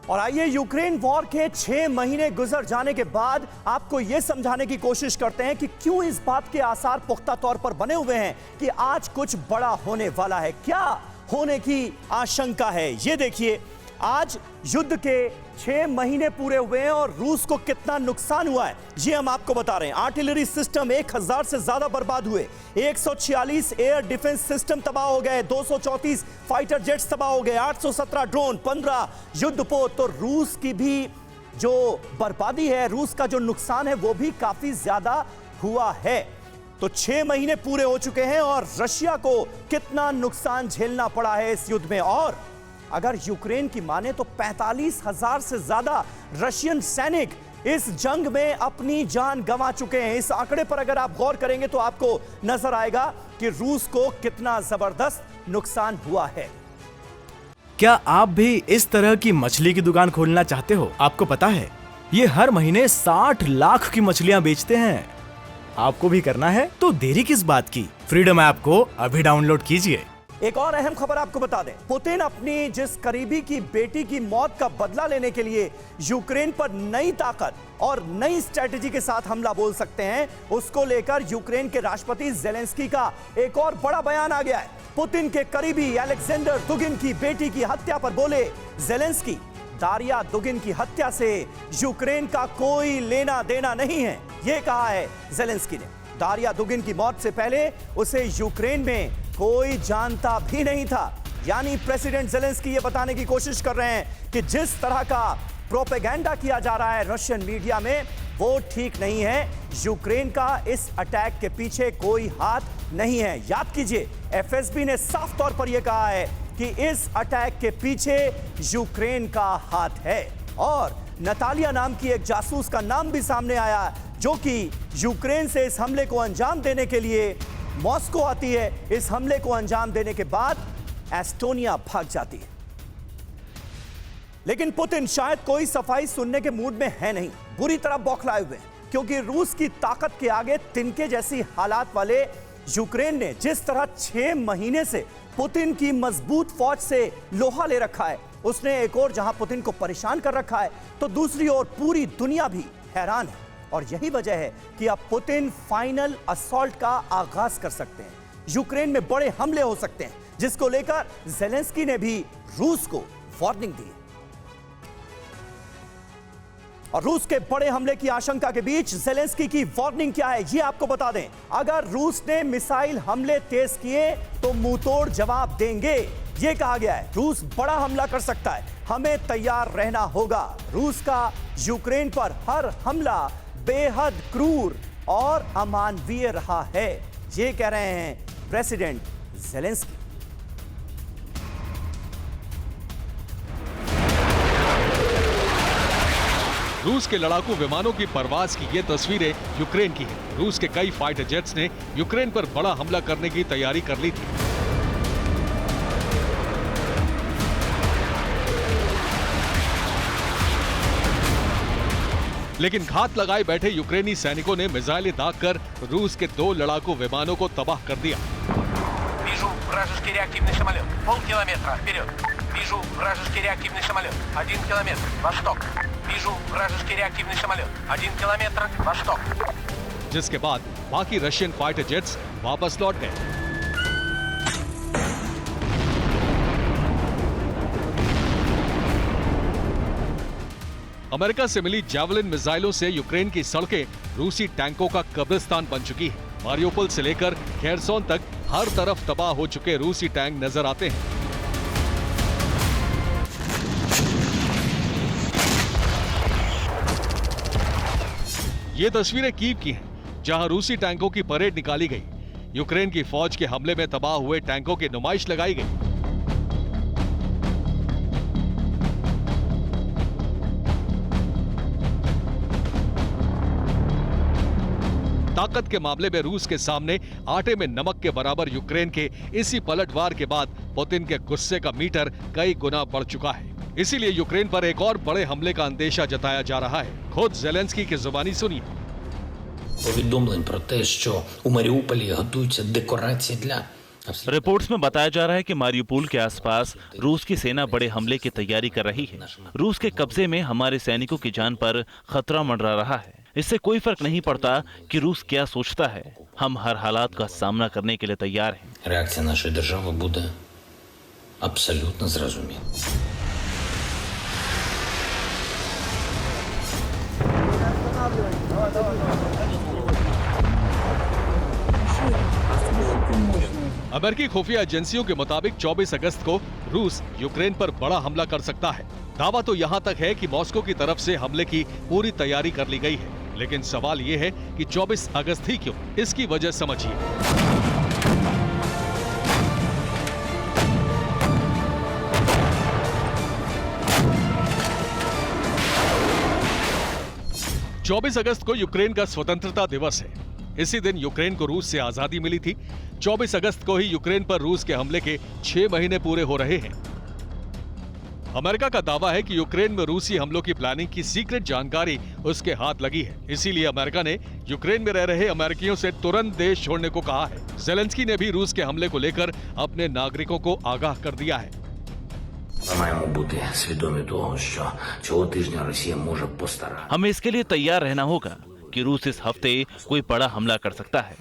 और आइए Ukraine war के 6 महीने गुजर जाने के बाद आपको यह समझाने की कोशिश करते हैं कि क्यों इस बात के आसार पुख्ता तौर पर बने हुए हैं कि आज कुछ बड़ा होने वाला है। क्या होने की आशंका है, ये देखिए। आज युद्ध के 6 महीने पूरे हुए हैं और रूस को कितना नुकसान हुआ है ये हम आपको बता रहे हैं। आर्टिलरी सिस्टम 1000 से ज्यादा बर्बाद हुए, 146 एयर डिफेंस सिस्टम तबाह हो गए, 234 फाइटर जेट्स तबाह हो गए, 817 ड्रोन, 15 युद्धपोत। तो रूस की भी जो बर्बादी है, रूस का जो नुकसान है वो भी काफी ज्यादा हुआ है। तो 6 महीने पूरे हो चुके हैं और रशिया को कितना नुकसान झेलना पड़ा है इस युद्ध में। और अगर यूक्रेन की माने तो 45,000 से ज्यादा रशियन सैनिक इस जंग में अपनी जान गंवा चुके हैं। इस आंकड़े पर अगर आप गौर करेंगे तो आपको नजर आएगा कि रूस को कितना जबरदस्त नुकसान हुआ है। क्या आप भी इस तरह की मछली की दुकान खोलना चाहते हो? आपको पता है ये हर महीने 60 लाख की मछलियां बेचते हैं। आपको भी करना है तो देरी किस बात की, फ्रीडम ऐप को अभी डाउनलोड कीजिए। एक और अहम खबर आपको बता दें, पुतिन अपनी जिस करीबी की बेटी की मौत का बदला लेने के लिए यूक्रेन पर नई ताकत और नई स्ट्रेटेजी के साथ हमला बोल सकते हैं, उसको लेकर यूक्रेन के राष्ट्रपति जेलेंस्की का एक और बड़ा बयान आ गया है। पुतिन के करीबी अलेक्जेंडर दुगिन की बेटी की हत्या पर बोले जेलेंस्की, दारिया दुगिन की हत्या से यूक्रेन का कोई लेना देना नहीं है, यह कहा है जेलेंस्की ने। दारिया दुगिन की मौत से पहले उसे यूक्रेन में कोई जानता भी नहीं था। यानी प्रेसिडेंट जेलेंस्की ये बताने की कोशिश कर रहे हैं कि जिस तरह का प्रोपेगेंडा किया जा रहा है रशियन मीडिया में वो ठीक नहीं है। यूक्रेन का इस अटैक के पीछे कोई हाथ नहीं है। याद कीजिए, एफएसबी ने साफ तौर पर यह कहा है कि इस अटैक के पीछे यूक्रेन का हाथ है। और नतालिया नाम की एक जासूस का नाम भी सामने आया जो कि यूक्रेन से इस हमले को अंजाम देने के लिए मॉस्को आती है। इस हमले को अंजाम देने के बाद एस्टोनिया भाग जाती है। लेकिन पुतिन शायद कोई सफाई सुनने के मूड में है नहीं, बुरी तरह बौखलाए हुए हैं, क्योंकि रूस की ताकत के आगे तिनके जैसी हालात वाले यूक्रेन ने जिस तरह 6 महीने से पुतिन की मजबूत फौज से लोहा ले रखा है, उसने एक और जहां पुतिन को परेशान कर रखा है तो दूसरी ओर पूरी दुनिया भी हैरान है। और यही वजह है कि अब पुतिन फाइनल असॉल्ट का आगाज कर सकते हैं। यूक्रेन में बड़े हमले हो सकते हैं, जिसको लेकर जेलेंस्की ने भी रूस को वार्निंग दी। और रूस के बड़े हमले की आशंका के बीच जेलेंस्की की वार्निंग क्या है ये आपको बता दें। अगर रूस ने मिसाइल हमले तेज किए तो मुंहतोड़ जवाब देंगे, ये कहा गया है। रूस बड़ा हमला कर सकता है, हमें तैयार रहना होगा। रूस का यूक्रेन पर हर हमला बेहद क्रूर और अमानवीय रहा है, ये कह रहे हैं प्रेसिडेंट जेलेंस्की। रूस के लड़ाकू विमानों की परवाज की ये तस्वीरें यूक्रेन की हैं। रूस के कई फाइटर जेट्स ने यूक्रेन पर बड़ा हमला करने की तैयारी कर ली थी। लेकिन घात लगाए बैठे यूक्रेनी सैनिकों ने मिसाइलें दागकर रूस के 2 लड़ाकू विमानों को तबाह कर दिया। Вижу вражеский реактивный самолет. Полкилометра вперед. Вижу вражеский реактивный самолет. 1 километр. Восток. Вижу вражеский реактивный самолет. 1 километр. Восток. जिसके बाद बाकी रशियन फाइटर जेट्स वापस लौट गए। अमेरिका से मिली जैवलिन मिसाइलों से यूक्रेन की सड़कें रूसी टैंकों का कब्रिस्तान बन चुकी है। मारियोपोल से लेकर खेरसोन तक हर तरफ तबाह हो चुके रूसी टैंक नजर आते हैं। ये तस्वीरें कीव की हैं, जहां रूसी टैंकों की परेड निकाली गई। यूक्रेन की फौज के हमले में तबाह हुए टैंकों की नुमाइश लगाई गई। ताकत के मामले में रूस के सामने आटे में नमक के बराबर यूक्रेन के इसी पलटवार के बाद पुतिन के गुस्से का मीटर कई गुना बढ़ चुका है। इसीलिए यूक्रेन पर एक और बड़े हमले का अंदेशा जताया जा रहा है। खुद जेलेंस्की की जुबानी सुनिए। Повідомлень про те, що у Маріуполі готуються декорації для रिपोर्ट्स में बताया जा रहा है कि मारियुपोल के आसपास रूस की सेना बड़े हमले की तैयारी कर रही है। रूस के कब्जे में हमारे सैनिकों की जान पर खतरा मंडरा रहा है। इससे कोई फर्क नहीं पड़ता कि रूस क्या सोचता है। हम हर हालात का सामना करने के लिए तैयार हैं। Реакція нашої держави буде абсолютно зрозуміла. अमेरिकी खुफिया एजेंसियों के मुताबिक 24 अगस्त को रूस यूक्रेन पर बड़ा हमला कर सकता है। दावा तो यहाँ तक है कि मॉस्को की तरफ से हमले की पूरी तैयारी कर ली गई है, लेकिन सवाल ये है कि 24 अगस्त ही क्यों? इसकी वजह समझिए। 24 अगस्त को यूक्रेन का स्वतंत्रता दिवस है। इसी दिन यूक्रेन को रूस से आजादी मिली थी। 24 अगस्त को ही यूक्रेन पर रूस के हमले के 6 महीने पूरे हो रहे हैं। अमेरिका का दावा है कि यूक्रेन में रूसी हमलों की प्लानिंग की सीक्रेट जानकारी उसके हाथ लगी है। इसीलिए अमेरिका ने यूक्रेन में रह रहे अमेरिकियों से तुरंत देश छोड़ने को कहा है। जेलेंस्की ने भी रूस के हमले को लेकर अपने नागरिकों को आगाह कर दिया है। Ми маємо бути свідомі того, що цього тижня Росія може постаратися. हमें इसके लिए तैयार रहना होगा कि रूस इस हफ्ते कोई बड़ा हमला कर सकता है।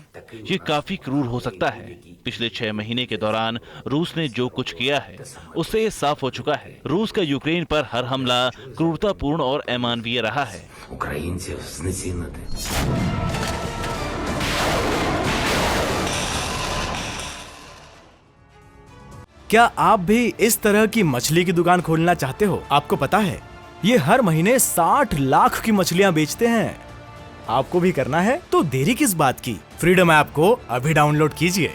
ये काफी क्रूर हो सकता है। पिछले 6 महीने के दौरान रूस ने जो कुछ किया है उससे ये साफ हो चुका है। रूस का यूक्रेन पर हर हमला क्रूरतापूर्ण और अमानवीय रहा है। Українців знецінити. क्या आप भी इस तरह की मछली की दुकान खोलना चाहते हो? आपको पता है ये हर महीने 60 लाख की मछलियां बेचते हैं। आपको भी करना है तो देरी किस बात की? फ्रीडम ऐप को अभी डाउनलोड कीजिए।